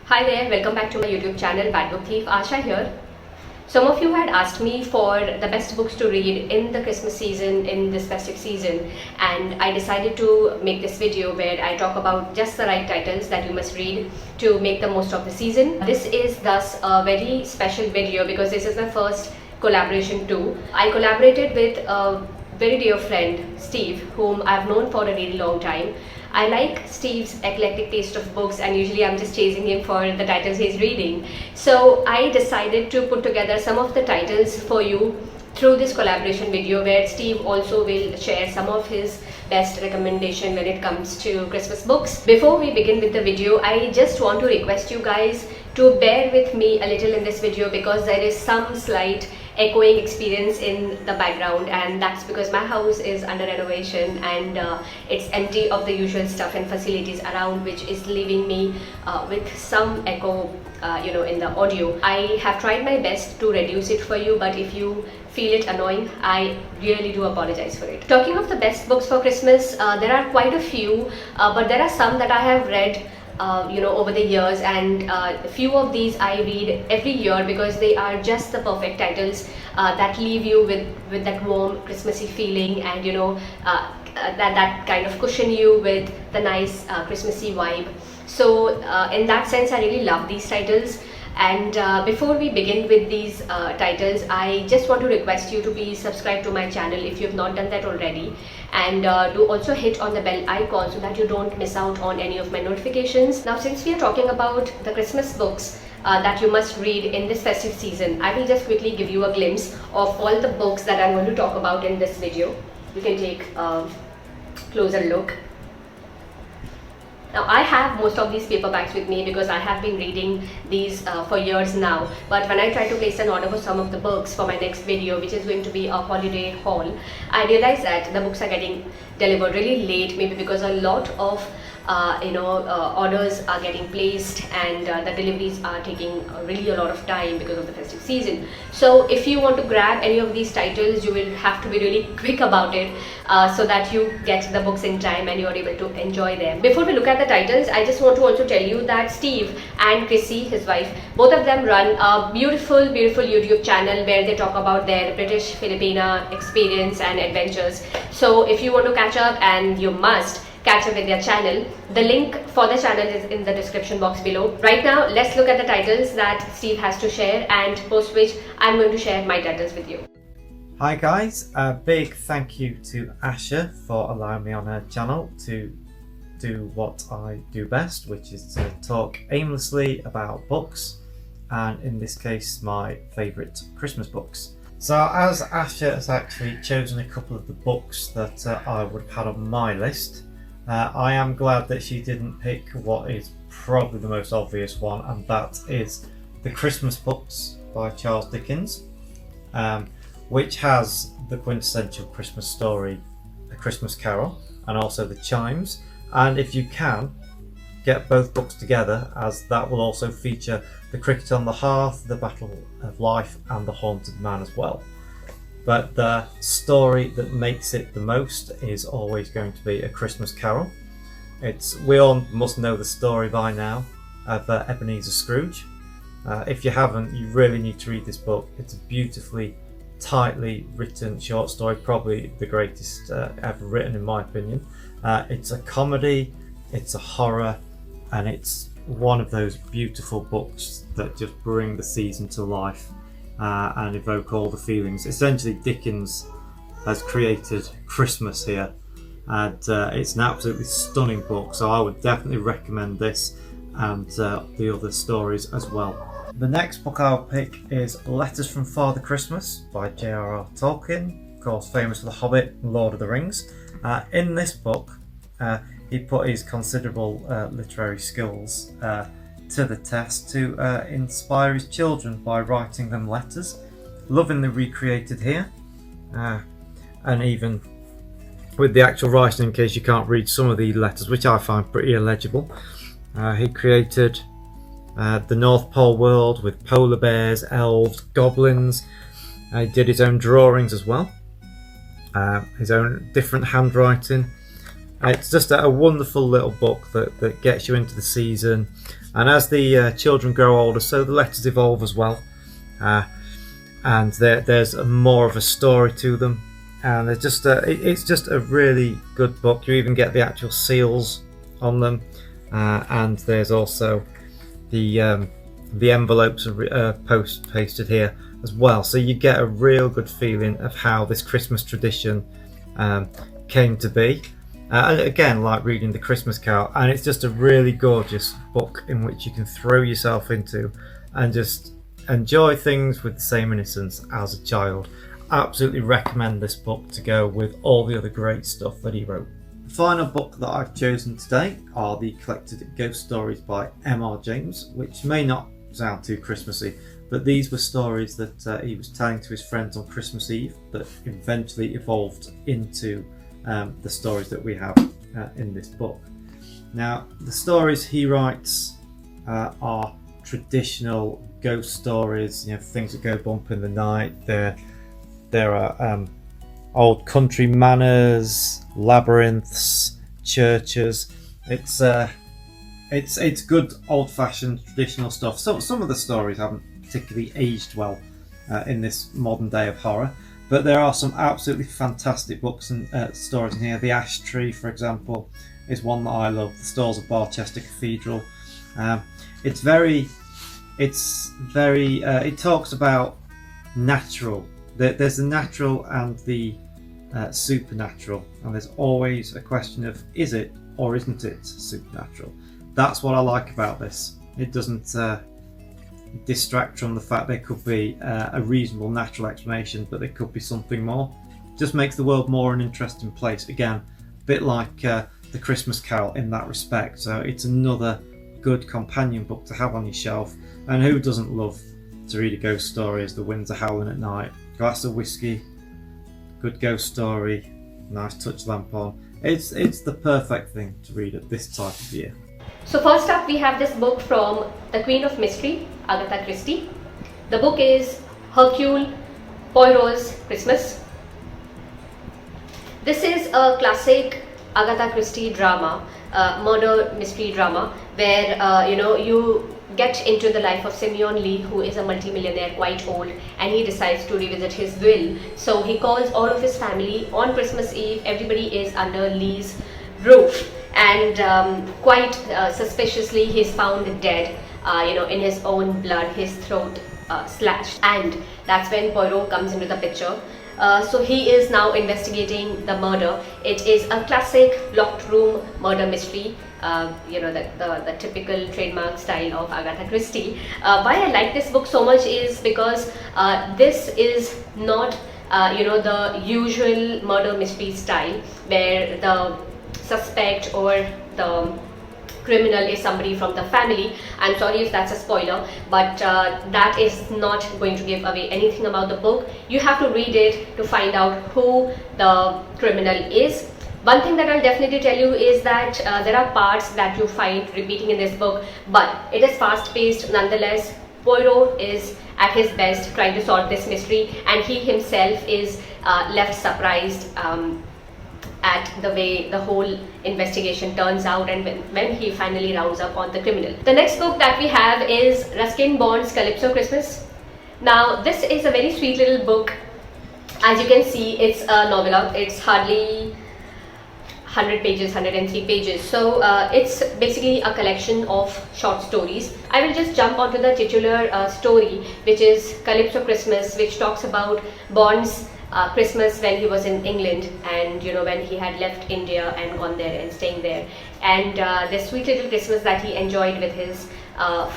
Hi there, welcome back to my YouTube channel Bad Book Thief. Asha here. Some of you had asked me for the best books to read in the Christmas season, in this festive season, and I decided to make this video where I talk about just the right titles that you must read to make the most of the season. This is thus a very special video because this is my first collaboration too. I collaborated with a very dear friend, Steve, whom I've known for a really long time. I like Steve's eclectic taste of books, and usually I'm just chasing him for the titles he's reading. So I decided to put together some of the titles for you through this collaboration video, where Steve also will share some of his best recommendation when it comes to Christmas books. Before we begin with the video, I just want to request you guys to bear with me a little in this video because there is some slight echoing experience in the background, and that's because my house is under renovation and it's empty of the usual stuff and facilities around, which is leaving me with some echo in the audio. I have tried my best to reduce it for you, but if you feel it annoying, I really do apologize for it. Talking of the best books for Christmas, there are quite a few, but there are some that I have read over the years, and a few of these I read every year because they are just the perfect titles that leave you with that warm Christmassy feeling, and that kind of cushion you with the nice Christmassy vibe. So in that sense, I really love these titles. And before we begin with these titles, I just want to request you to please subscribe to my channel if you have not done that already, and do also hit on the bell icon so that you don't miss out on any of my notifications. Now, since we are talking about the Christmas books that you must read in this festive season, I will just quickly give you a glimpse of all the books that I'm going to talk about in this video. You can take a closer look. Now, I have most of these paperbacks with me because I have been reading these for years now, but when I try to place an order for some of the books for my next video, which is going to be a holiday haul, I realize that the books are getting delivered really late, maybe because a lot of orders are getting placed, and the deliveries are taking really a lot of time because of the festive season. So if you want to grab any of these titles, you will have to be really quick about it so that you get the books in time and you are able to enjoy them. Before we look at the titles, I just want to also tell you that Steve and Chrissy, his wife, both of them run a beautiful YouTube channel where they talk about their British Filipina experience and adventures. So if you want to catch up, and you must catch up with their channel, the link for the channel is in the description box below. Right now, let's look at the titles that Steve has to share, and post which I'm going to share my titles with you. Hi guys, a big thank you to Asha for allowing me on her channel to do what I do best, which is to talk aimlessly about books, and in this case my favourite Christmas books. So as Asha has actually chosen a couple of the books that I would have had on my list, I am glad that she didn't pick what is probably the most obvious one, and that is The Christmas Books by Charles Dickens, which has the quintessential Christmas story, A Christmas Carol, and also The Chimes. And if you can, get both books together, as that will also feature The Cricket on the Hearth, The Battle of Life, and The Haunted Man as well. But the story that makes it the most is always going to be A Christmas Carol. We all must know the story by now of Ebenezer Scrooge. If you haven't, you really need to read this book. It's a beautifully, tightly written short story, probably the greatest ever written in my opinion. It's a comedy, it's a horror, and it's one of those beautiful books that just bring the season to life and evoke all the feelings. Essentially, Dickens has created Christmas here, and it's an absolutely stunning book, so I would definitely recommend this and the other stories as well. The next book I'll pick is Letters from Father Christmas by J.R.R. Tolkien, of course famous for The Hobbit and Lord of the Rings. In this book, he put his considerable literary skills to the test to inspire his children by writing them letters, lovingly recreated here, and even with the actual writing, in case you can't read some of the letters, which I find pretty illegible. He created the North Pole world with polar bears, elves, goblins. He did his own drawings as well, his own different handwriting. It's just a wonderful little book that gets you into the season, And as the children grow older, so the letters evolve as well. And there's more of a story to them. And it's just a really good book. You even get the actual seals on them. And there's also the envelopes are pasted here as well. So you get a real good feeling of how this Christmas tradition came to be. Again, like reading the Christmas Carol, and it's just a really gorgeous book in which you can throw yourself into and just enjoy things with the same innocence as a child. Absolutely recommend this book to go with all the other great stuff that he wrote. The final book that I've chosen today are the collected ghost stories by M.R. James, which may not sound too Christmassy, but these were stories that he was telling to his friends on Christmas Eve that eventually evolved into the stories that we have in this book. Now, the stories he writes are traditional ghost stories, things that go bump in the night. There are old country manors, labyrinths, churches. It's good old-fashioned traditional stuff. Some of the stories haven't particularly aged well in this modern day of horror, but there are some absolutely fantastic books and stories in here. The Ash Tree, for example, is one that I love. The Stalls of Barchester Cathedral. It talks about natural. There's the natural and the supernatural, and there's always a question of is it or isn't it supernatural. That's what I like about this. It doesn't distract from the fact there could be a reasonable natural explanation, but there could be something more. It just makes the world more an interesting place. Again, a bit like the Christmas Carol in that respect. So it's another good companion book to have on your shelf. And who doesn't love to read a ghost story as the winds are howling at night? Glass of whiskey, good ghost story, nice touch lamp on. It's the perfect thing to read at this type of year. So first up we have this book from the Queen of Mystery, Agatha Christie. The book is Hercule Poirot's Christmas. This is a classic Agatha Christie drama, murder mystery drama, where you get into the life of Simeon Lee, who is a multimillionaire, quite old, and he decides to revisit his will. So he calls all of his family on Christmas Eve. Everybody is under Lee's roof, and quite suspiciously he's found dead, in his own blood, his throat slashed, and that's when Poirot comes into the picture. So he is now investigating the murder. It is a classic locked room murder mystery, the typical trademark style of Agatha Christie. Why I like this book so much is because this is not the usual murder mystery style where the suspect or the criminal is somebody from the family. I'm sorry if that's a spoiler, but that is not going to give away anything about the book. You have to read it to find out who the criminal is. One thing that I'll definitely tell you is that there are parts that you find repeating in this book, but it is fast-paced nonetheless. Poirot is at his best trying to solve this mystery, and he himself is left surprised at the way the whole investigation turns out, and when he finally rounds up on the criminal. The next book that we have is Ruskin Bond's Calypso Christmas. Now this is a very sweet little book. As you can see, it's a novella. It's hardly 100 pages, 103 pages. So it's basically a collection of short stories. I will just jump onto the titular story, which is Calypso Christmas, which talks about Bond's Christmas when he was in England, and when he had left India and gone there and staying there, and the sweet little Christmas that he enjoyed with his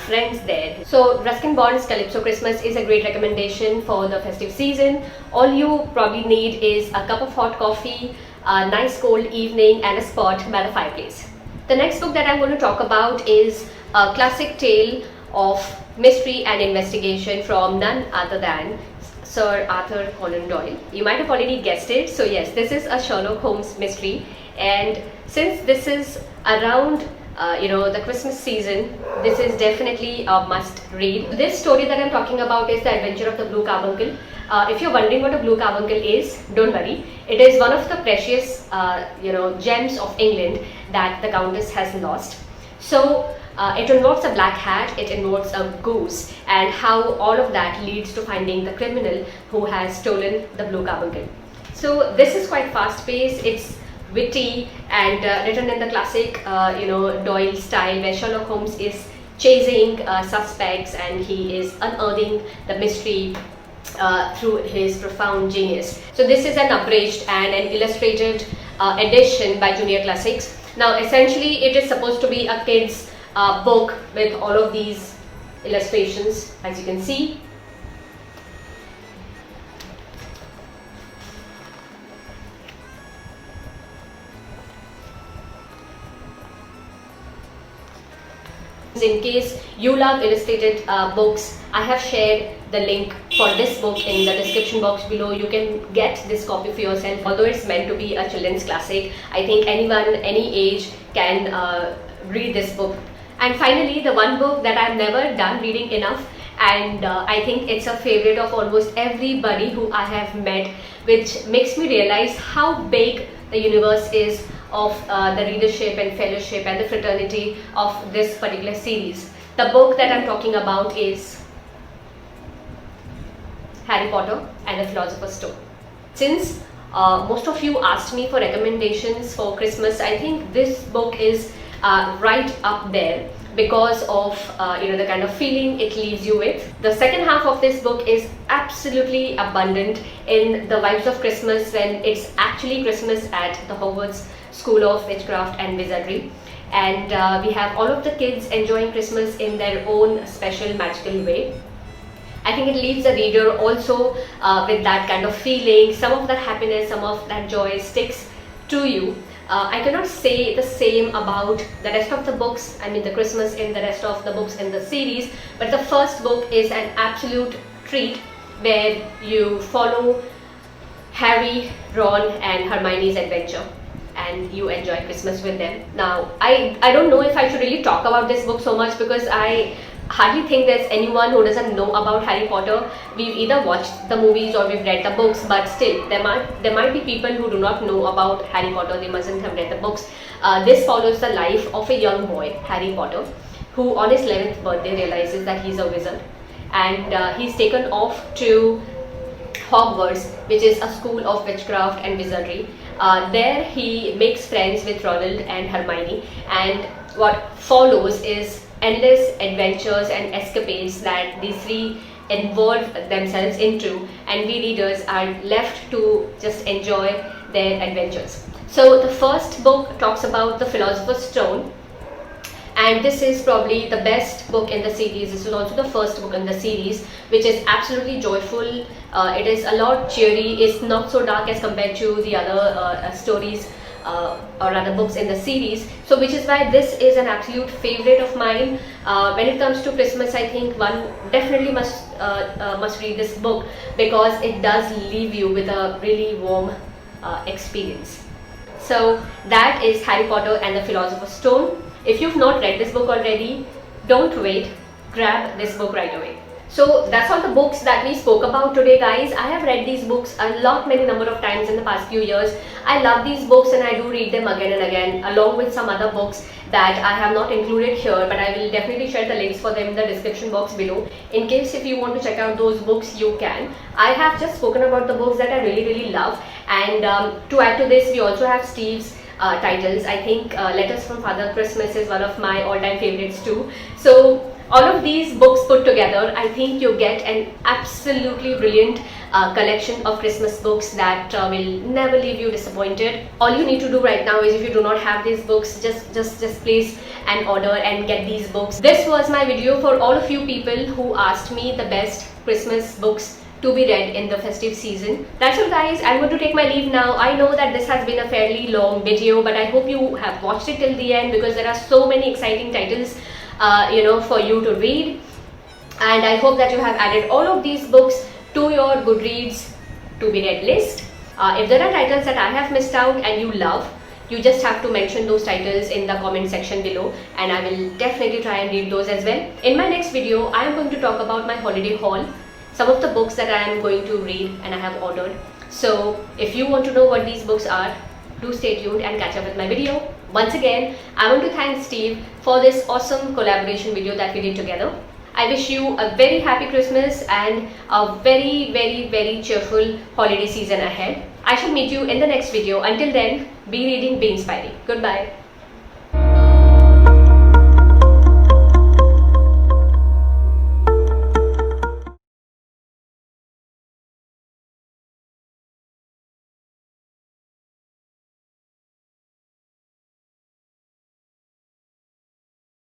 friends there. So Ruskin Bond's Calypso Christmas is a great recommendation for the festive season. All you probably need is a cup of hot coffee, a nice cold evening, and a spot by the fireplace. The next book that I'm going to talk about is a classic tale of mystery and investigation from none other than Sir Arthur Conan Doyle. You might have already guessed it. So yes, this is a Sherlock Holmes mystery, and since this is around the Christmas season, this is definitely a must read. This story that I'm talking about is The Adventure of the Blue Carbuncle. If you're wondering what a blue carbuncle is, don't worry. It is one of the precious gems of England that the Countess has lost. So It involves a black hat, it involves a goose, and how all of that leads to finding the criminal who has stolen the blue carbuncle. So this is quite fast-paced, it's witty and written in the classic Doyle style, where Sherlock Holmes is chasing suspects and he is unearthing the mystery through his profound genius. So this is an abridged and an illustrated edition by Junior Classics. Now essentially it is supposed to be a kid's book with all of these illustrations, as you can see. In case you love illustrated books, I have shared the link for this book in the description box below. You can get this copy for yourself. Although it's meant to be a children's classic, I think anyone, any age can read this book. And finally, the one book that I've never done reading enough, and I think it's a favorite of almost everybody who I have met, which makes me realize how big the universe is of the readership and fellowship and the fraternity of this particular series. The book that I'm talking about is Harry Potter and the Philosopher's Stone. Since most of you asked me for recommendations for Christmas, I think this book is right up there because of the kind of feeling it leaves you with. The second half of this book is absolutely abundant in the vibes of Christmas, when it's actually Christmas at the Hogwarts School of Witchcraft and Wizardry, and we have all of the kids enjoying Christmas in their own special magical way. I think it leaves the reader also with that kind of feeling. Some of that happiness, some of that joy sticks to you. I cannot say the same about the rest of the books, I mean the Christmas in the rest of the books in the series, but the first book is an absolute treat, where you follow Harry, Ron and Hermione's adventure and you enjoy Christmas with them. Now I don't know if I should really talk about this book so much, because I hardly think there's anyone who doesn't know about Harry Potter. We've either watched the movies or we've read the books, but still there might be people who do not know about Harry Potter. They mustn't have read the books. This follows the life of a young boy, Harry Potter, who on his 11th birthday realizes that he's a wizard, and he's taken off to Hogwarts, which is a school of witchcraft and wizardry. There he makes friends with Ronald and Hermione, and what follows is endless adventures and escapades that these three involve themselves into, and we readers are left to just enjoy their adventures. So the first book talks about the Philosopher's Stone, and this is probably the best book in the series. This is also the first book in the series, which is absolutely joyful. It is a lot cheery. It's not so dark as compared to the other stories or other books in the series, so which is why this is an absolute favorite of mine. When it comes to Christmas, I think one definitely must read this book, because it does leave you with a really warm experience. So that is Harry Potter and the Philosopher's Stone. If you've not read this book already, don't wait, grab this book right away. So that's all the books that we spoke about today, guys. I have read these books many number of times in the past few years. I love these books and I do read them again and again, along with some other books that I have not included here, but I will definitely share the links for them in the description box below. In case if you want to check out those books, you can. I have just spoken about the books that I really love, and to add to this, we also have Steve's titles. I think Letters from Father Christmas is one of my all-time favorites too. So all of these books put together, I think you get an absolutely brilliant collection of Christmas books that will never leave you disappointed. All you need to do right now is, if you do not have these books, just place an order and get these books. This was my video for all of you people who asked me the best Christmas books to be read in the festive season. That's all, guys. I'm going to take my leave now. I know that this has been a fairly long video, but I hope you have watched it till the end, because there are so many exciting titles for you to read, and I hope that you have added all of these books to your Goodreads to be read list. If there are titles that I have missed out and you love, you just have to mention those titles in the comment section below, and I will definitely try and read those as well. In my next video, I am going to talk about my holiday haul, some of the books that I am going to read and I have ordered. So if you want to know what these books are, do stay tuned and catch up with my video. Once again, I want to thank Steve for this awesome collaboration video that we did together. I wish you a very happy Christmas and a very cheerful holiday season ahead. I shall meet you in the next video. Until then, be reading, be inspiring. Goodbye.